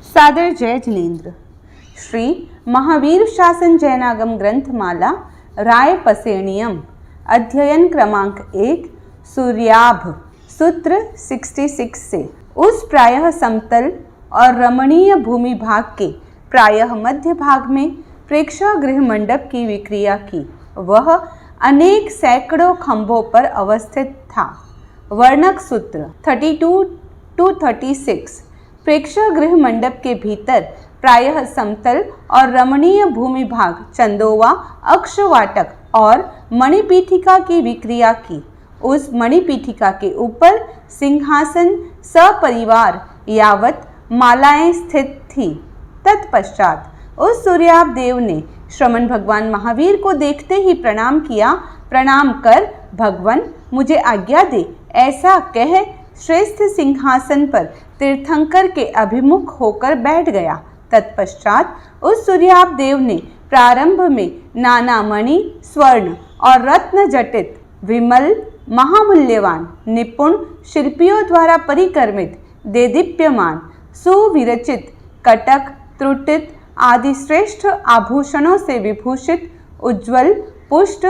सादर जय जिनेन्द्र। श्री महावीर शासन जैनागम ग्रंथमाला राय पसेणियम अध्ययन क्रमांक 1 सूर्याभ सूत्र 66 से उस प्रायः समतल और रमणीय भूमि भाग के प्रायः मध्य भाग में प्रेक्षागृह मंडप की विक्रिया की। वह अनेक सैकड़ों खंभों पर अवस्थित था। वर्णक सूत्र 32 to 36। प्रेक्षागृह मंडप के भीतर प्रायः समतल और रमणीय भूमि भाग चंदोवा अक्षवाटक और मणिपीठिका की विक्रिया की। उस मणिपीठिका के ऊपर सिंहासन सपरिवार यावत मालाएं स्थित थी। तत्पश्चात उस सूर्याभ देव ने श्रमण भगवान महावीर को देखते ही प्रणाम किया। प्रणाम कर भगवान मुझे आज्ञा दे, ऐसा कह श्रेष्ठ सिंहासन पर तीर्थंकर के अभिमुख होकर बैठ गया। तत्पश्चात उस सूर्याभ देव ने प्रारंभ में नाना मणि स्वर्ण और रत्न जटित विमल महामूल्यवान निपुण शिल्पियों द्वारा परिकर्मित देदीप्यमान सुविरचित कटक त्रुटित आदि श्रेष्ठ आभूषणों से विभूषित उज्ज्वल पुष्ट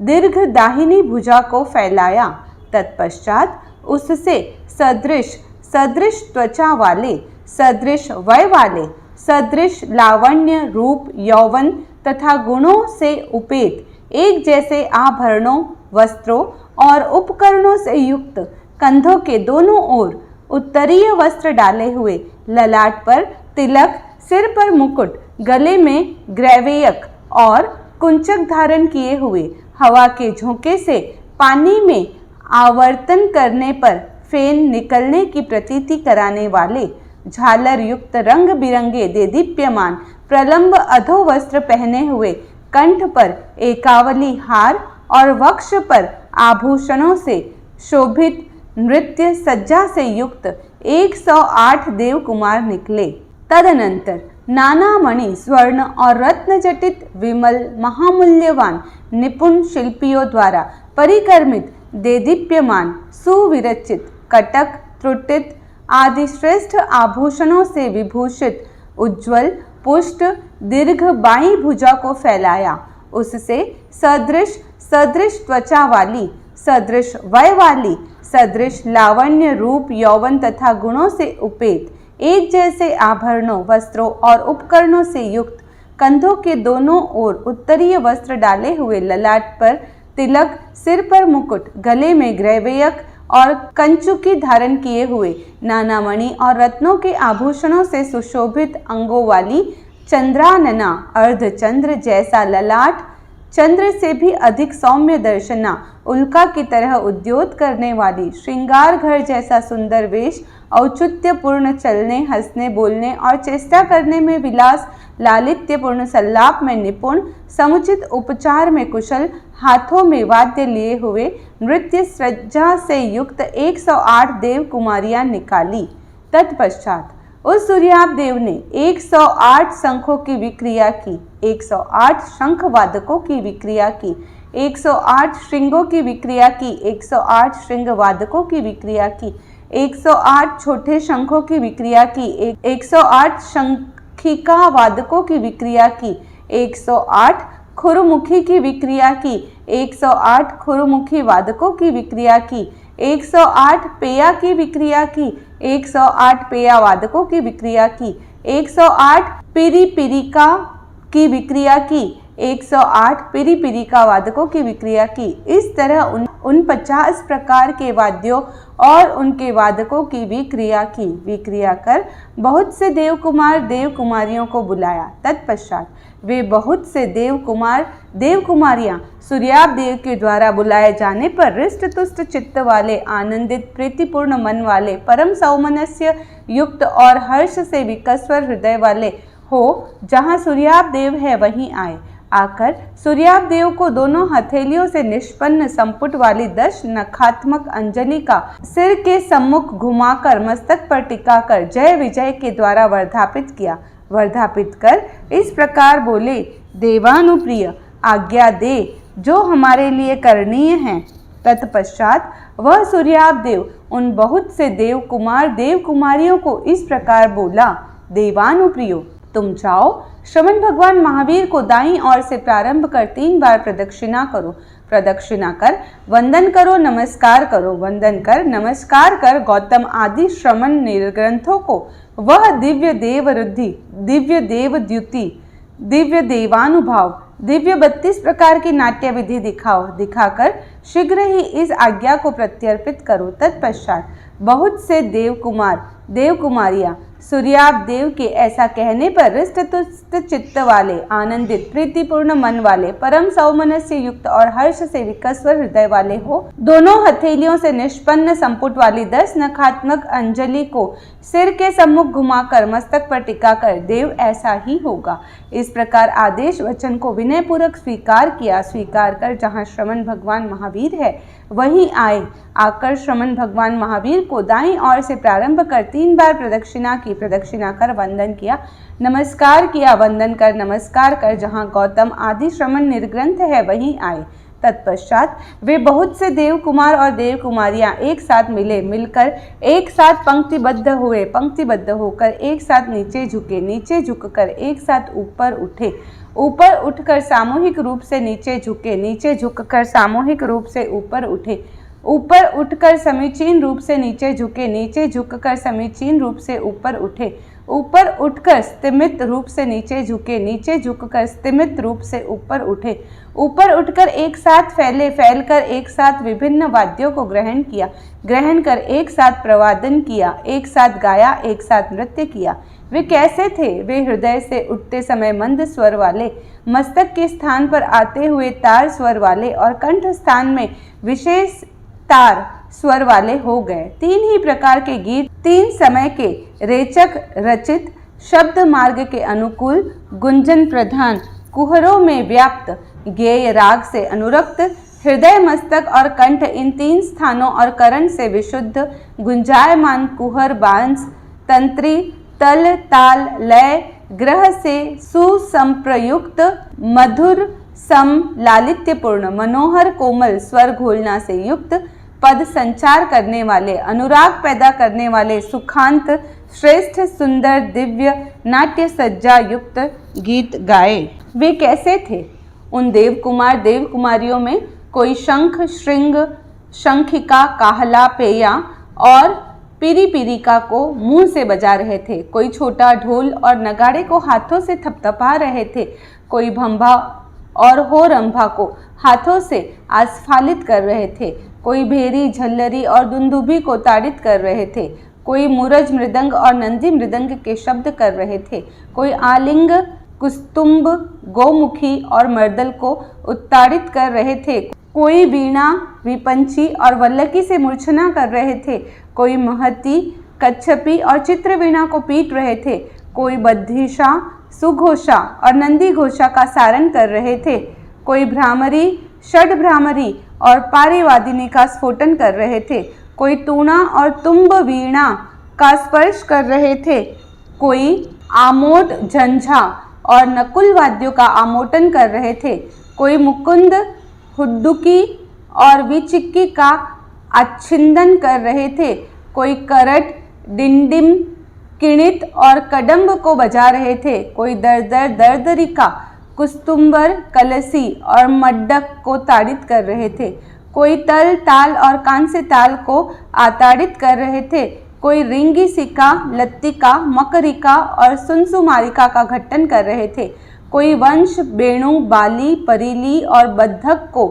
दीर्घ दाहिनी भुजा को फैलाया। तत्पश्चात उससे सदृश त्वचा वाले, सदृश वय वाले, सदृश लावण्य रूप यौवन तथा गुणों से उपेत एक जैसे आभरणों वस्त्रों और उपकरणों से युक्त कंधों के दोनों ओर उत्तरीय वस्त्र डाले हुए, ललाट पर तिलक, सिर पर मुकुट, गले में ग्रैवेयक और कुंचक धारण किए हुए, हवा के झोंके से पानी में आवर्तन करने पर फेन निकलने की प्रतीति कराने वाले, झालर युक्त रंग बिरंगे देदीप्यमान प्रलंब अधो वस्त्र पहने हुए, कंठ पर एकावली हार और वक्ष पर आभूषणों से शोभित नृत्य सज्जा से युक्त 108 देव कुमार निकले। तदनंतर नाना मणि स्वर्ण और रत्न जटित विमल महामूल्यवान निपुण शिल्पियों द्वारा परिकर्मित देदीप्यमान सुविरचित कटक त्रुटित आदि श्रेष्ठ आभूषणों से विभूषित उज्ज्वल पुष्ट दीर्घ बाई भुजा को फैलाया। उससे सदृश त्वचा वाली, सदृश वय वाली, सदृश लावण्य रूप यौवन तथा गुणों से उपेत एक जैसे आभरणों वस्त्रों और उपकरणों से युक्त कंधों के दोनों ओर उत्तरीय वस्त्र डाले हुए, ललाट पर तिलक, सिर पर मुकुट, गले में ग्रैवेयक और कंचुकी धारण किए हुए, नाना मणि और रत्नों के आभूषणों से सुशोभित अंगों वाली, चंद्रानना अर्धचंद्र जैसा ललाट, चंद्र से भी अधिक सौम्य दर्शना, उल्का की तरह उद्योत करने वाली, श्रृंगार घर जैसा सुंदर वेश, औचित्यपूर्ण चलने हंसने बोलने और चेष्टा करने में विलास, लालित्यपूर्ण सल्लाप में निपुण, समुचित उपचार में कुशल, हाथों में वाद्य लिए हुए, नृत्य सज्जा से युक्त 108 देव कुमारियां निकाली। तत्पश्चात उस सूर्याभ देव ने 108 शंखों की विक्रिया की, 108 शंख वादकों की विक्रिया की, 108 श्रृंगों की विक्रिया की, 108 श्रृंग वादकों की विक्रिया की, 108 छोटे शंखों की विक्रिया की, 108 शंखिका वादकों की विक्रिया की, 108 खुरमुखी की विक्रिया की, 108 खुरमुखी वादकों की विक्रिया की, 108 पेया की विक्रिया की, 108 पेया वादकों की विक्रिया की, 108 पिरीपिरिका की विक्रिया की, 108 पिरीपिरिका वादकों की विक्रिया की। इस तरह उन 50 प्रकार के वाद्यों और उनके वादकों की विक्रिया कर बहुत से देव कुमारियों को बुलाया। तत्पश्चात वे बहुत से देव कुमारियां सूर्याभ देव के द्वारा बुलाए जाने पर हृष्ट तुष्ट चित्त वाले, आनंदित प्रीतिपूर्ण मन वाले, परम सौमनस्य युक्त और हर्ष से विकस्वर हृदय वाले हो, जहाँ सूर्याभ देव है वहीं आकर सूर्याभ देव को दोनों हथेलियों से निष्पन्न संपुट वाली 10 नखात्मक अंजलि का सिर के सम्मुख घुमाकर मस्तक पर टिकाकर जय विजय के द्वारा वर्धापित किया। वर्धापित कर इस प्रकार बोले, देवानुप्रिय आज्ञा दे जो हमारे लिए करणीय है। तत्पश्चात वह सूर्याभ देव उन बहुत से देव कुमारियों को इस प्रकार बोला, देवानुप्रियो। तुम जाओ, श्रवण भगवान महावीर को दाईं ओर से प्रारंभ कर 3 बार प्रदक्षिणा करो। प्रदक्षिणा कर वंदन करो, नमस्कार करो, वंदन कर नमस्कार कर गौतम आदि श्रमण निर्ग्रंथों को वह दिव्य देवरुद्धि, दिव्य देवद्युति, दिव्य देवानुभाव, दिव्य 32 प्रकार की नाट्य विधि दिखाओ। दिखाकर शीघ्र ही इस आज्ञा को प्रत्यर्पित करो। तत्पश्चात बहुत से देवकुमार देवकुमारियां सूर्याभ देव के ऐसा कहने पर हृष्ट तुष्ट चित्त वाले, आनंदित प्रीतिपूर्ण मन वाले, परम सौमनस्य युक्त और हर्ष से विकस्वर हृदय वाले हो, दोनों हथेलियों से निष्पन्न संपुट वाली 10 नखात्मक अंजलि को सिर के सम्मुख घुमाकर मस्तक पर टिकाकर, देव ऐसा ही होगा। इस प्रकार आदेश वचन को विनय पूर्वक स्वीकार किया। स्वीकार कर जहाँ श्रवण भगवान महावीर है वहीं आए। आकर श्रवण भगवान महावीर को दाईं ओर से प्रारंभ कर 3 बार प्रदक्षिणा की। प्रदक्षिणा कर वंदन किया, नमस्कार किया, वंदन कर नमस्कार कर जहाँ गौतम आदि श्रमण निर्ग्रंथ है वहीं आए। तत्पश्चात वे बहुत से देव कुमार और देव कुमारियां एक साथ मिले। मिलकर एक साथ पंक्तिबद्ध हुए। पंक्तिबद्ध होकर एक साथ नीचे झुके। नीचे झुककर एक साथ ऊपर उठे। ऊपर उठकर सामूहिक रूप से नीचे झुके। नीचे झुककर सामूहिक रूप से ऊपर उठे। ऊपर उठकर समीचीन रूप से नीचे झुके। नीचे झुककर समीचीन रूप से ऊपर उठे। ऊपर उठकर स्तिमित रूप से नीचे झुके। नीचे झुककर स्तिमित रूप से ऊपर उठे। ऊपर उठकर एक साथ फैले। फैलकर एक साथ विभिन्न वाद्यों को ग्रहण किया। ग्रहण कर एक साथ प्रवादन किया। एक साथ गाया, एक साथ नृत्य किया। वे कैसे थे? वे हृदय से उठते समय मंद स्वर वाले, मस्तक के स्थान पर आते हुए तार स्वर वाले और कंठ स्थान में विशेष तार स्वर वाले हो गए। 3 ही प्रकार के गीत 3 समय के रेचक रचित, शब्द मार्ग के अनुकूल, गुंजन प्रधान, कुहरों में व्याप्त, गेय राग से अनुरक्त, हृदय मस्तक और कंठ इन 3 स्थानों और करण से विशुद्ध, गुंजायमान कुहर बांस, तंत्री, तल ताल लय ग्रह से सुसंप्रयुक्त, मधुर सम लालित्यपूर्ण, मनोहर कोमल स्वर घोलना से युक्त, पद संचार करने वाले, अनुराग पैदा करने वाले, सुखांत श्रेष्ठ सुंदर दिव्य नाट्य सज्जा युक्त गीत गाए। वे कैसे थे? उन देवकुमार देवकुमारियों में कोई शंख, श्रृंग, शंखिका, काहला, पेया और पीरीका को मुंह से बजा रहे थे। कोई छोटा ढोल और नगाड़े को हाथों से थपथपा रहे थे। कोई भंभा और होरंभा को हाथों से आस्फालित कर रहे थे। कोई भेरी, झल्लरी और दुंदुभी को ताड़ित कर रहे थे। कोई मुरज मृदंग और नंदी मृदंग के शब्द कर रहे थे। कोई आलिंग, कुस्तुम्ब, गोमुखी और मर्दल को उत्ताड़ित कर रहे थे। कोई वीणा, विपंची और वल्लकी से मूर्छना कर रहे थे। कोई महती, कच्छपी और चित्रवीणा को पीट रहे थे। कोई बद्धिशा, सुघोषा और नंदी घोषा का सारण कर रहे थे। कोई भ्रामरी, षड भ्रामरी और पारिवादिनी का स्फोटन कर रहे थे। कोई तूणा और तुम्ब वीणा का स्पर्श कर रहे थे। कोई आमोद, झंझा और नकुल वाद्यों का आमोटन कर रहे थे। कोई मुकुंद, हुड्डुकी और विचिक्की का आच्छिंदन कर रहे थे। कोई करट, डिंडिम, किणित और कदम्ब को बजा रहे थे। कोई दरदर, दरदरिका, कुस्तुम्बर, कलसी और मड्डक को ताड़ित कर रहे थे। कोई तल, ताल और कांस्य ताल को आताड़ित कर रहे थे। कोई रिंगी सिका, लत्तिका, मकरिका और सुनसुमारिका का घट्टन कर रहे थे। कोई वंश, बेणु, बाली, परीली और बद्धक को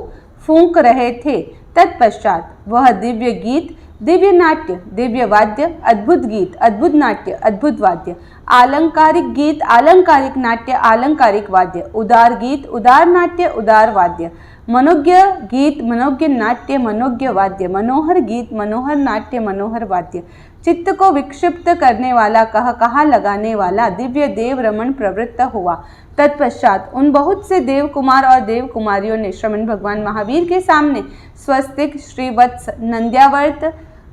फूंक रहे थे। तत्पश्चात वह दिव्य गीत, दिव्य नाट्य, दिव्य वाद्य, अद्भुत गीत, अद्भुत नाट्य, अद्भुत वाद्य, आलंकारिक गीत, आलंकारिक नाट्य, आलंकारिक वाद्य, उदार गीत, उदार नाट्य, उदार वाद्य, मनोज्ञ गीत, मनोज्ञ नाट्य, मनोज्ञ वाद्य, मनोहर गीत, मनोहर नाट्य, मनोहर वाद्य, चित्त को विक्षिप्त करने वाला, कहा लगाने वाला दिव्य देव रमण प्रवृत्त हुआ। तत्पश्चात उन बहुत से देव कुमार और देव कुमारियों ने श्रवण भगवान महावीर के सामने स्वस्तिक, श्रीवत्स, नंद्यावर्त,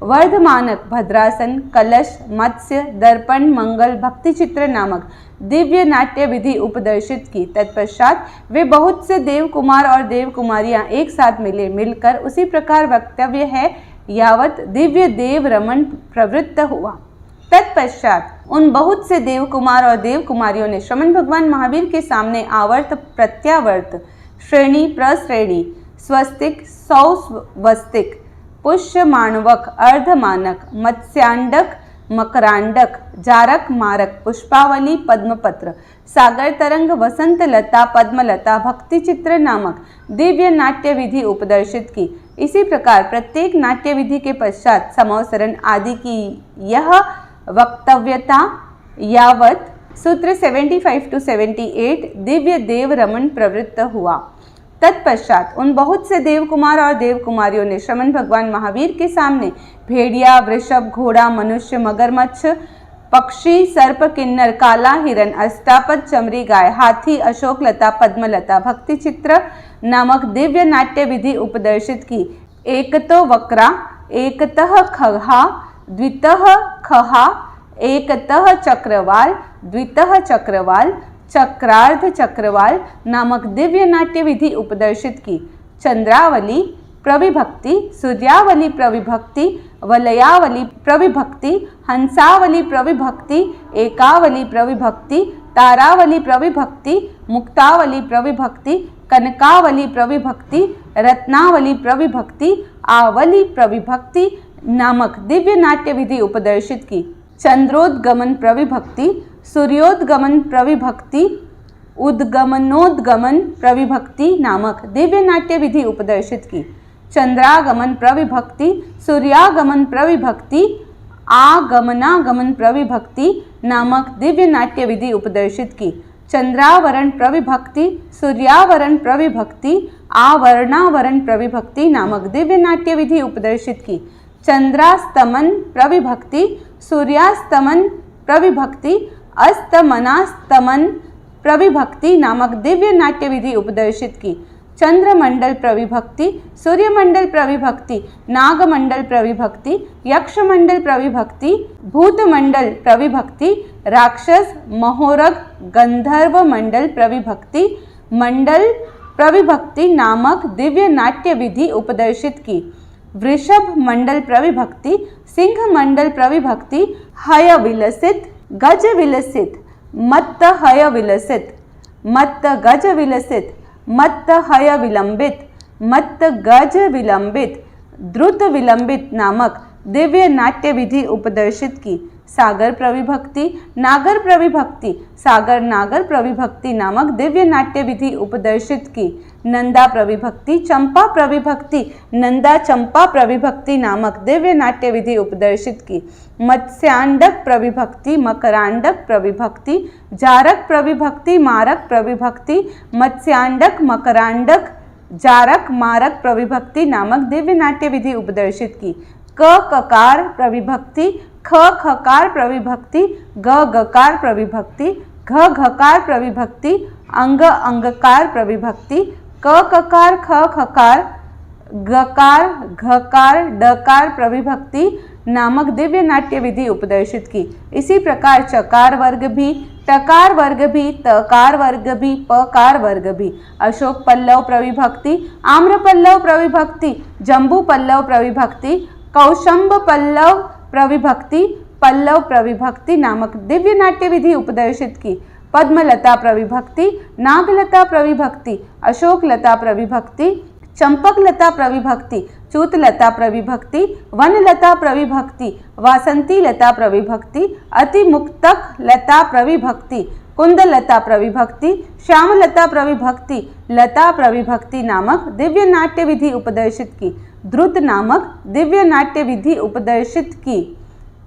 वर्धमानक, भद्रासन, कलश, मत्स्य, दर्पण, मंगल, भक्ति चित्र नामक दिव्य नाट्य विधि उपदर्शित की। तत्पश्चात वे बहुत से देव कुमार और देव कुमारियां एक साथ मिले। मिलकर उसी प्रकार वक्तव्य है यावत दिव्य देव रमण प्रवृत्त हुआ। तत्पश्चात उन बहुत से देव कुमार और देव कुमारियों ने श्रमण भगवान महावीर के सामने आवर्त प्रत्यावर्त श्रेणी प्रश्रेणी स्वस्तिक सौस्वस्तिक पुष्य माणवक अर्धमानक मत्स्यांडक मकरांडक जारक मारक पुष्पावली पद्मपत्र सागर तरंग वसंत लता पद्मलता भक्ति चित्र नामक दिव्य नाट्य विधि उपदर्शित की। इसी प्रकार प्रत्येक नाट्य विधि के पश्चात समवसरण आदि की यह वक्तव्यता यावत सूत्र 75 to 78 दिव्य देव रमण प्रवृत्त हुआ। तत्पश्चात उन बहुत से देव कुमार और देव कुमारियों ने श्रमण भगवान महावीर के सामने भेड़िया वृषभ घोड़ा मनुष्य मगरमच्छ पक्षी सर्प किन्नर काला हिरण अष्टापद चमरी गाय हाथी अशोक लता पद्मलता भक्ति चित्र नामक दिव्य नाट्य विधि उपदर्शित की। एकतो वक्रा एकतः खहा द्वितः खहा एकतः चक्रवाल द्वितः चक्रवाल चक्रार्ध चक्रवाल नामक दिव्य नाट्य विधि उपदर्शित की। चंद्रावली प्रविभक्ति सूर्यावली प्रविभक्ति वलयावली प्रविभक्ति हंसावली प्रविभक्ति एकावली प्रविभक्ति तारावली प्रविभक्ति मुक्तावली प्रविभक्ति कनकावली प्रविभक्ति रत्नावली प्रविभक्ति आवली प्रविभक्ति नामक दिव्य नाट्य विधि उपदर्शित की। चंद्रोद्गमन प्रविभक्ति सूर्योद्गमन प्रविभक्ति उद्गमनोद्गमन प्रविभक्ति नामक दिव्य नाट्य विधि उपदर्शित की। चंद्रागमन प्रविभक्ति सूर्यागमन प्रविभक्ति आगमनागमन प्रविभक्ति नामक दिव्य नाट्य विधि उपदर्शित की। चंद्रावरण प्रविभक्ति सूर्यावरण प्रविभक्ति आवरणावरण प्रविभक्ति नामक दिव्य नाट्य विधि उपदर्शित की। चंद्रास्तमन प्रविभक्ति सूर्यास्तमन प्रविभक्ति अस्तमनास्तमन प्रविभक्ति नामक दिव्य नाट्य विधि उपदर्शित की। चंद्रमंडल प्रविभक्ति सूर्यमंडल प्रविभक्ति नागमंडल प्रविभक्ति यक्षमंडल प्रविभक्ति भूतमंडल प्रविभक्ति राक्षस महोरग गंधर्व मंडल प्रविभक्ति मंडल प्रविभक्ति नामक दिव्य नाट्य विधि उपदर्शित की। वृषभ मंडल प्रविभक्ति सिंह मंडल प्रविभक्ति हय विलसित गज विलसित मत्त हय विलसित मत्त गज विलसित मत्त हय विलंबित मत्त गज विलंबित द्रुत विलंबित नामक दिव्य नाट्य विधि उपदर्शित की। सागर प्रविभक्ति नागर प्रविभक्ति सागर नागर प्रविभक्ति नामक दिव्य नाट्य विधि उपदर्शित की। नंदा प्रविभक्ति चंपा प्रविभक्ति नंदा चंपा प्रविभक्ति नामक दिव्य नाट्य विधि उपदर्शित की। मत्स्यांडक प्रविभक्ति मकरांडक प्रविभक्ति जारक प्रविभक्ति मारक प्रविभक्ति मत्स्यांडक मकरांडक जारक मारक प्रविभक्ति नामक दिव्य नाट्य विधि उपदर्शित की। क ककार प्रविभक्ति ख खकार प्रविभक्ति ग गकार प्रविभक्ति घ घकार प्रविभक्ति अंग अंगकार प्रविभक्ति क ककार ख खकार गकार घकार डकार प्रविभक्ति नामक दिव्य नाट्य विधि उपदर्शित की। इसी प्रकार चकार वर्ग भी टकार वर्ग भी तकार वर्ग भी पकार वर्ग भी अशोक पल्लव प्रविभक्ति आम्र पल्लव प्रविभक्ति जम्बू पल्लव प्रविभक्ति कौशंब पल्लव प्रविभक्ति पल्लव प्रविभक्ति नामक दिव्य नाट्य विधि उपदर्शित की। पद्मलता प्रविभक्ति नागलता प्रविभक्ति अशोक लता प्रविभक्ति चंपक लता प्रविभक्ति चूतलता प्रविभक्ति वनलता प्रविभक्ति वासंती लता प्रविभक्ति अतिमुक्तक लता प्रविभक्ति कुंदलता प्रविभक्ति श्यामलता प्रविभक्ति लता प्रविभक्ति नामक दिव्य नाट्य विधि उपदर्शित की। द्रुत नामक दिव्य नाट्य विधि उपदर्शित की।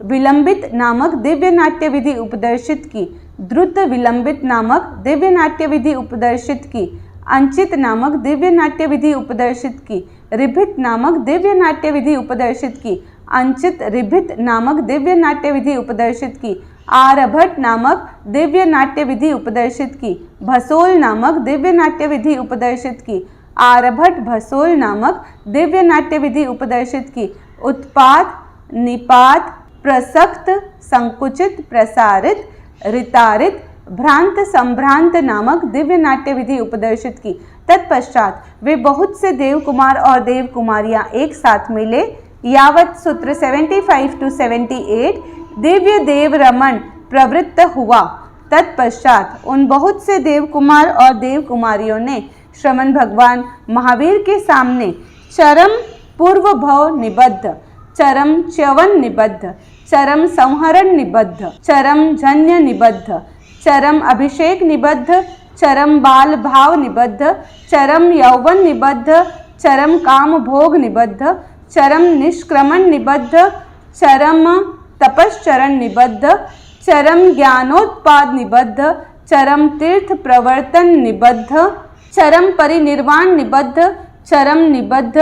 विलंबित नामक दिव्य नाट्य विधि उपदर्शित की। द्रुत विलंबित नामक दिव्य नाट्य विधि उपदर्शित की। अंचित नामक दिव्य नाट्य विधि उपदर्शित की। रिभित नामक दिव्य नाट्य विधि उपदर्शित की। अंचित रिभित नामक दिव्य नाट्य विधि उपदर्शित की। आरभट नामक दिव्य नाट्य विधि उपदर्शित की। भसोल नामक दिव्य नाट्य विधि उपदर्शित की। आरभट भसोल नामक दिव्य नाट्य विधि उपदर्शित की। उत्पात निपात प्रसक्त संकुचित प्रसारित रितारित भ्रांत संभ्रांत नामक दिव्य नाट्य विधि उपदर्शित की। तत्पश्चात वे बहुत से देव कुमार और देव कुमारियां एक साथ मिले। यावत सूत्र 75 to 78 दिव्य देव रमण प्रवृत्त हुआ। तत्पश्चात उन बहुत से देव कुमार और देव कुमारियों ने श्रमण भगवान महावीर के सामने चरम पूर्व भव निबद्ध, चरम च्यवन निबद्ध, चरम संहरण निबद्ध, चरम जन्य निबद्ध, चरम अभिषेक निबद्ध, चरम बाल भाव निबद्ध, चरम यौवन निबद्ध, चरम काम भोग निबद्ध, चरम निष्क्रमण निबद्ध, चरम तपश्चरण निबद्ध, चरम ज्ञानोत्पाद निबद्ध, चरम तीर्थ प्रवर्तन निबद्ध, चरम परिनिर्वाण निबद्ध, चरम निबद्ध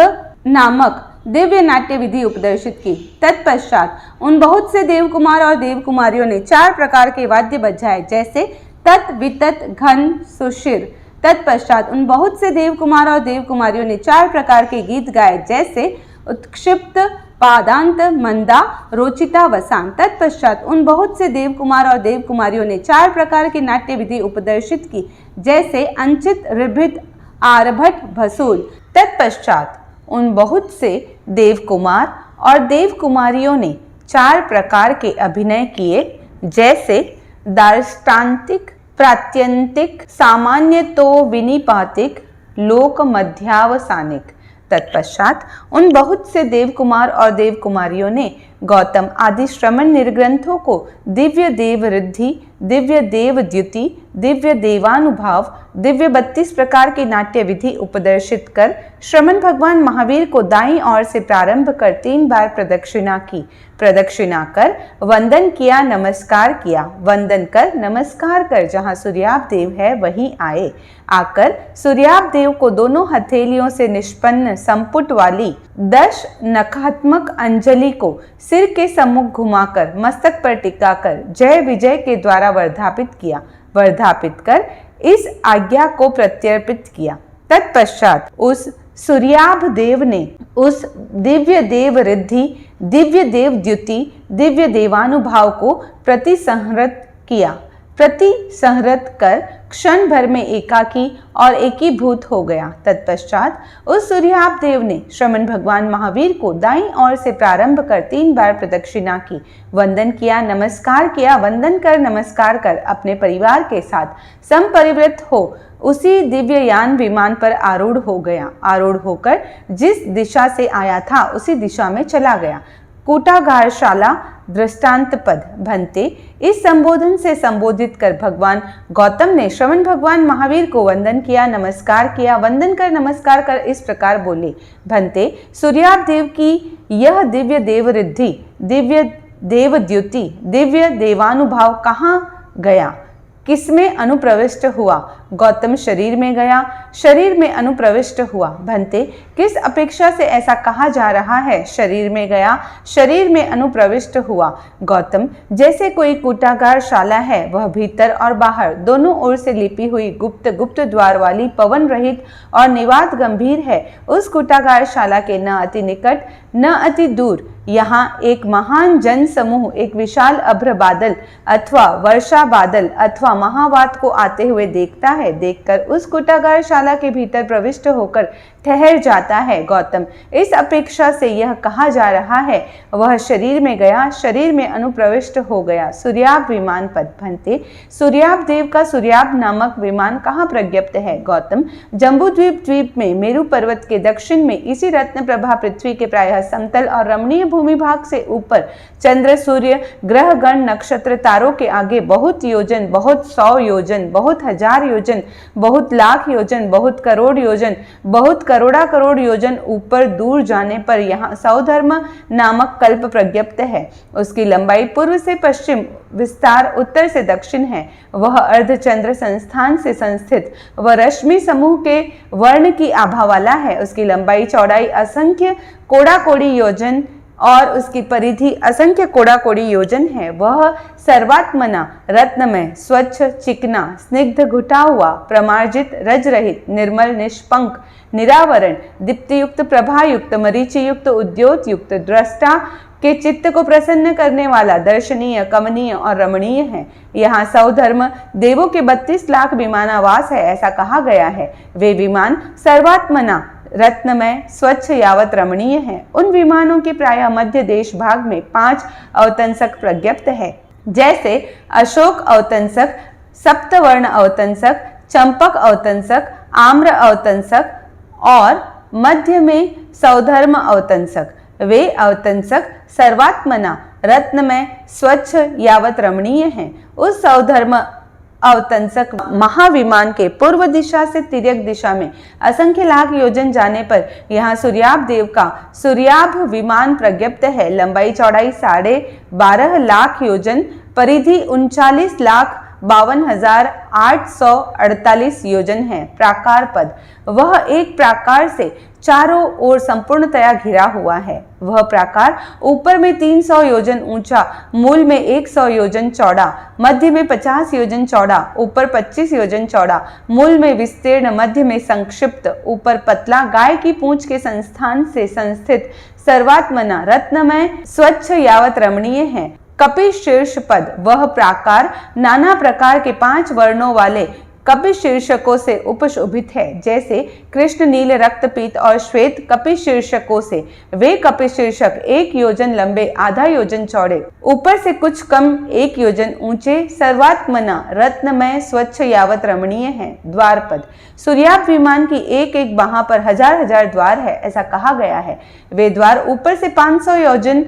नामक दिव्य नाट्य विधि उपदर्शित की। तत्पश्चात उन बहुत से देव कुमार और देव कुमारियों ने 4 प्रकार के वाद्य बजाए, जैसे तत् वितत घन सुशिर। तत्पश्चात उन बहुत से देव कुमार और देव कुमारियों ने 4 प्रकार के गीत गाए, जैसे उत्क्षिप्त पादांत मंदा रोचिता वसान। तत्पश्चात उन बहुत से देव कुमार और देव कुमारियों ने 4 प्रकार की नाट्य विधि उपदर्शित की, जैसे अंचित ऋभित आरभट भसूल। तत्पश्चात उन बहुत से देव कुमार और देव कुमारियों ने 4 प्रकार के अभिनय किए, जैसे दार्ष्टान्तिक, प्रात्यंतिक, सामान्य तो विनिपातिक, लोक मध्यावसानिक। तत्पश्चात उन बहुत से देव कुमार और देव कुमारियों ने गौतम आदि श्रमण निर्ग्रंथों को दिव्य देव रिद्धि, दिव्य देव द्युति, दिव्य देवानुभाव, दिव्य 32 प्रकार की नाट्य विधि उपदर्शित कर श्रमण भगवान महावीर को दाईं ओर से प्रारंभ कर 3 बार प्रदक्षिणा की। प्रदक्षिणा कर वंदन किया, नमस्कार किया, वंदन कर नमस्कार कर जहाँ सूर्याभ देव है वहीं आए। आकर सूर्याभ देव को दोनों हथेलियों से निष्पन्न संपुट वाली 10 नखात्मक अंजलि को सिर के सम्मुख घुमाकर मस्तक पर टिकाकर जय विजय के द्वारा वर्धापित किया। वर्धापित कर इस आज्ञा को प्रत्यर्पित किया। तत्पश्चात उस सूर्याभ देव ने उस दिव्य देव रिद्धि, दिव्य देव द्युति, दिव्य देवानुभाव को प्रतिसंहृत किया। प्रतिसंहृत कर क्षण भर में एकाकी और एकीभूत हो गया। तत्पश्चात उस सूर्याभ देव ने श्रमण भगवान महावीर को दाईं ओर से प्रारंभ कर 3 बार प्रदक्षिणा की, वंदन किया, नमस्कार किया, वंदन कर नमस्कार कर अपने परिवार के साथ संपरिवृत हो उसी दिव्य यान विमान पर आरूढ़ हो गया। आरूढ़ होकर जिस दिशा से आया था उसी दिशा में चला गया। कूटागारशाला दृष्टांत पद भंते इस संबोधन से संबोधित कर भगवान गौतम ने श्रवण भगवान महावीर को वंदन किया, नमस्कार किया, वंदन कर नमस्कार कर इस प्रकार बोले, भंते सूर्याभ देव की यह दिव्य देव रिद्धि, दिव्य देव द्युति, दिव्य देवानुभाव कहाँ गया, किसमें अनुप्रविष्ट हुआ? गौतम शरीर में गया, शरीर में अनुप्रविष्ट हुआ। भंते किस अपेक्षा से ऐसा कहा जा रहा है? शरीर में गया, शरीर में अनुप्रविष्ट हुआ। गौतम जैसे कोई कूटागार शाला है, वह भीतर और बाहर दोनों ओर से लिपी हुई गुप्त द्वार वाली पवन रहित और निवात गंभीर है। उस कूटागार शाला के न अति निकट न अति दूर यहाँ एक महान जन समूह एक विशाल अभ्र बादल अथवा वर्षा बादल अथवा महावात को आते हुए देखता है। देखकर उस कूटागार शाला के भीतर प्रविष्ट होकर ठहर जाता है। गौतम इस अपेक्षा से यह कहा जा रहा है, वह शरीर में गया, शरीर में अनुप्रविष्ट हो गया। सूर्याभ विमान पद भंते सूर्याभ देव का सूर्याभ नामक विमान कहाँ प्रज्ञप्त है? गौतम जम्बूद्वीप द्वीप में मेरु पर्वत के दक्षिण में इसी रत्न प्रभा पृथ्वी के प्रायः समतल और रमणीय भूमि भाग से ऊपर चंद्र सूर्य ग्रह गण नक्षत्र तारों के आगे बहुत योजन, बहुत 100 योजन, बहुत 1000 योजन, बहुत लाख योजन, बहुत करोड़ योजन, बहुत करोड़ा करोड़ योजन ऊपर दूर जाने पर यहाँ सौधर्म नामक कल्प प्रज्ञप्त है। उसकी लंबाई पूर्व से पश्चिम, विस्तार उत्तर से दक्षिण है। वह अर्धचंद्र संस्थान से संस्थित व रश्मि समूह के वर्ण की आभा वाला है। उसकी लंबाई चौड़ाई असंख्य कोड़ा कोड़ी योजन और उसकी परिधि असंख्य कोड़ा कोड़ी योजन है। वह सर्वात्मना रत्नमय, स्वच्छ, चिकना, स्निग्ध, घुटा हुआ, प्रमार्जित, रज रहित, निर्मल, निष्पंक, निरावरण, दीप्तियुक्त, प्रभायुक्त, मरीचियुक्त, उद्योत युक्त, दृष्टा के चित्त को प्रसन्न करने वाला, दर्शनीय, कमनीय और रमणीय है। यहाँ सौधर्म देवों के 32 लाख विमानावास है, ऐसा कहा गया है। वे विमान सर्वात्मना रत्नमय, स्वच्छ यावत रमणीय है। उन विमानों के प्रायः मध्य देश भाग में 5 अवतंसक प्रज्ञप्त है, जैसे अशोक अवतंसक, सप्तवर्ण अवतंसक, चंपक अवतंसक, आम्र अवतंसक और मध्य में सौधर्म अवतंसक। वे अवतंसक सर्वात्मना रत्नमय, स्वच्छ यावत रमणीय हैं। उस सौधर्म अवतंसक महाविमान के पूर्व दिशा से तिर्यक दिशा में असंख्य लाख योजन जाने पर यहाँ सूर्याभ देव का सूर्याभ विमान प्रज्ञप्त है। लंबाई चौड़ाई 12.5 लाख योजन, परिधि 39,52,848 योजन है। प्राकार पद, वह एक प्राकार से चारों ओर संपूर्णतया घिरा हुआ है। वह प्राकार ऊपर में 300 योजन ऊंचा, मूल में 100 योजन चौड़ा, मध्य में 50 योजन चौड़ा, ऊपर 25 योजन चौड़ा, मूल में विस्तीर्ण, मध्य में संक्षिप्त, ऊपर पतला, गाय की पूंछ के संस्थान से संस्थित, सर्वात्मना रत्नमय, स्वच्छ यावत रमणीय है। कपि शीर्ष पद, वह प्राकार नाना प्रकार के 5 वर्णों वाले कपि शीर्षकों से उपशोभित है, जैसे कृष्ण, नील, रक्तपीत और श्वेत कपि शीर्षकों से। वे कपि शीर्षक 1 योजन लंबे, आधा योजन चौड़े, ऊपर से कुछ कम 1 योजन ऊंचे, सर्वात्मना रत्नमय, स्वच्छ यावत रमणीय है। द्वार पद, सूर्याभ विमान की एक एक बाह पर हजार हजार द्वार है, ऐसा कहा गया है। वे द्वार ऊपर से 500 योजन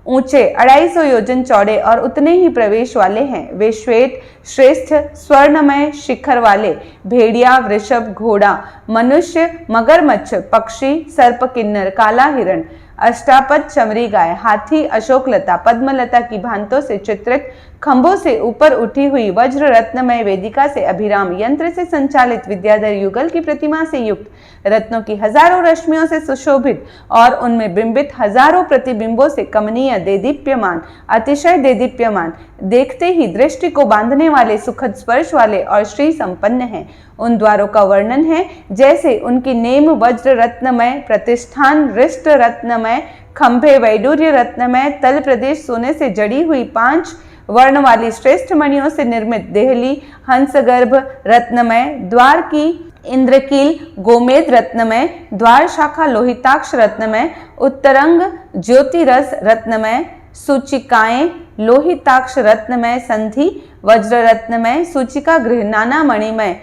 ऊंचे, 250 योजन चौड़े और उतने ही प्रवेश वाले हैं। वे श्वेत, श्रेष्ठ, स्वर्णमय शिखर वाले, भेड़िया, वृषभ, घोड़ा, मनुष्य, मगरमच्छ, पक्षी, सर्प, किन्नर, काला हिरण, अष्टापद, चमरी गाय, हाथी, अशोकलता, पद्मलता की भांतों से चित्रित, खंभों से ऊपर उठी हुई वज्र रत्नमय वेदिका से अभिराम, यंत्र से संचालित विद्याधर युगल की प्रतिमा से युक्त, रत्नों की हजारों रश्मियों से सुशोभित और उनमें बिंबित हजारों प्रतिबिंबों से कमनीय, देदीप्यमान, अतिशय देदीप्यमान, देखते ही दृष्टि को बांधने वाले, सुखद स्पर्श वाले और श्री संपन्न हैं। उन द्वारों का वर्णन है जैसे उनकी नेम वज्र रत्नमय, प्रतिष्ठान रिष्ट रत्नमय, खंभे वैडूर्य रत्नमय, तल प्रदेश सोने से जड़ी हुई 5 वर्ण वाली श्रेष्ठ मणियों से निर्मित देहली हंसगर्भ रत्नमय, द्वार की इंद्रकील गोमेद रत्नमय, द्वार शाखा लोहिताक्ष रत्नमय, उत्तरंग ज्योतिरस रत्नमय, सूचिकाएं लोहिताक्ष रत्नमय, संधि वज्र रत्नमय, सूचिका गृह नाना मणिमय,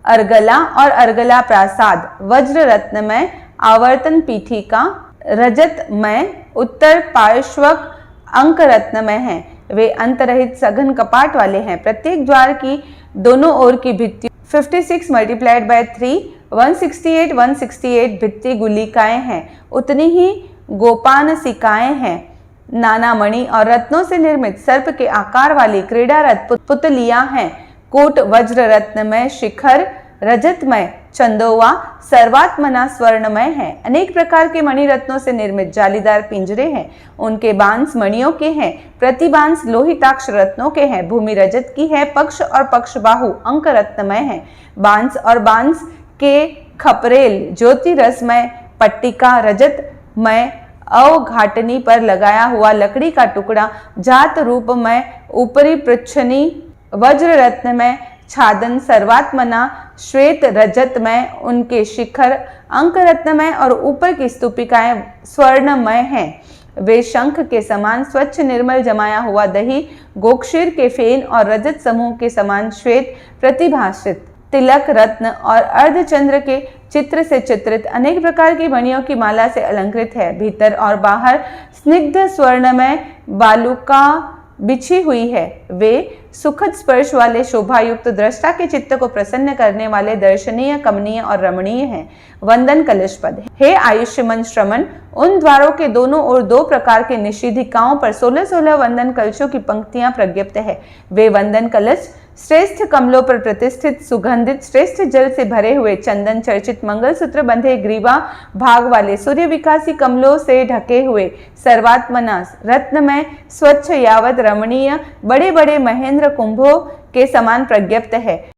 अर्गला और अर्गला प्रासाद वज्र रत्नमय, आवर्तन पीठिका रजतमय, उत्तर पार्श्वक अंक रत्नमय हैं। वे अंतरहित सघन कपाट वाले हैं। प्रत्येक द्वार की दोनों ओर की भित्ति 56 × 3 168 भित्ति गुलिकाएं हैं। उतनी ही गोपानसिकाएं हैं। नाना मणि और रत्नों से निर्मित सर्प के आकार वाली क्रीड़ारत पुतलियां हैं। कोट वज्र रत्नमय, शिखर रजतमय, चंदोवा सर्वात्मना स्वर्णमय है। अनेक प्रकार के मणि रत्नों से निर्मित जालीदार पिंजरे हैं। उनके बांस मणियों के हैं, प्रतिबांस लोहिताक्ष रत्नों के हैं। भूमि रजत की है, पक्ष और पक्ष बाहु अंक रत्नमय है। बांस और बांस के खपरेल ज्योति रसमय, पट्टिका रजतमय, अवघाटनी पर लगाया हुआ लकड़ी का टुकड़ा जात रूपमय, ऊपरी पृच्छनी वज्र रत्नमय, छादन सर्वात्मना श्वेत रजतमय, उनके शिखर अंक रत्नमय और ऊपर की स्तूपिकाएं स्वर्णमय हैं। वे शंख के समान स्वच्छ निर्मल जमाया हुआ दही, गोक्षीर के फेन और रजत समूह के समान श्वेत प्रतिभाषित तिलक रत्न और अर्धचंद्र के चित्र से चित्रित अनेक प्रकार की मणियों की माला से अलंकृत है। भीतर और बाहर स्निग्ध स्वर्णमय बालुका बिछी हुई है। वे सुखद स्पर्श वाले, शोभायुक्त, दृष्टा के चित्त को प्रसन्न करने वाले, दर्शनीय, कमनीय और रमणीय हैं। वंदन कलश पद, हे आयुष्यमन श्रमण, उन द्वारों के दोनों ओर 2 प्रकार के निषिद्धिकाओं पर 16-16 वंदन कलशों की पंक्तियां प्रज्ञप्त है। वे वंदन कलश श्रेष्ठ कमलों पर प्रतिष्ठित, सुगंधित, श्रेष्ठ जल से भरे हुए, चंदन चर्चित, मंगलसूत्र बंधे ग्रीवा भाग वाले, सूर्य विकासी कमलों से ढके हुए, सर्वात्मना रत्नमय, स्वच्छ यावत रमणीय, बड़े बड़े महेंद्र कुंभों के समान प्रज्ञप्त है।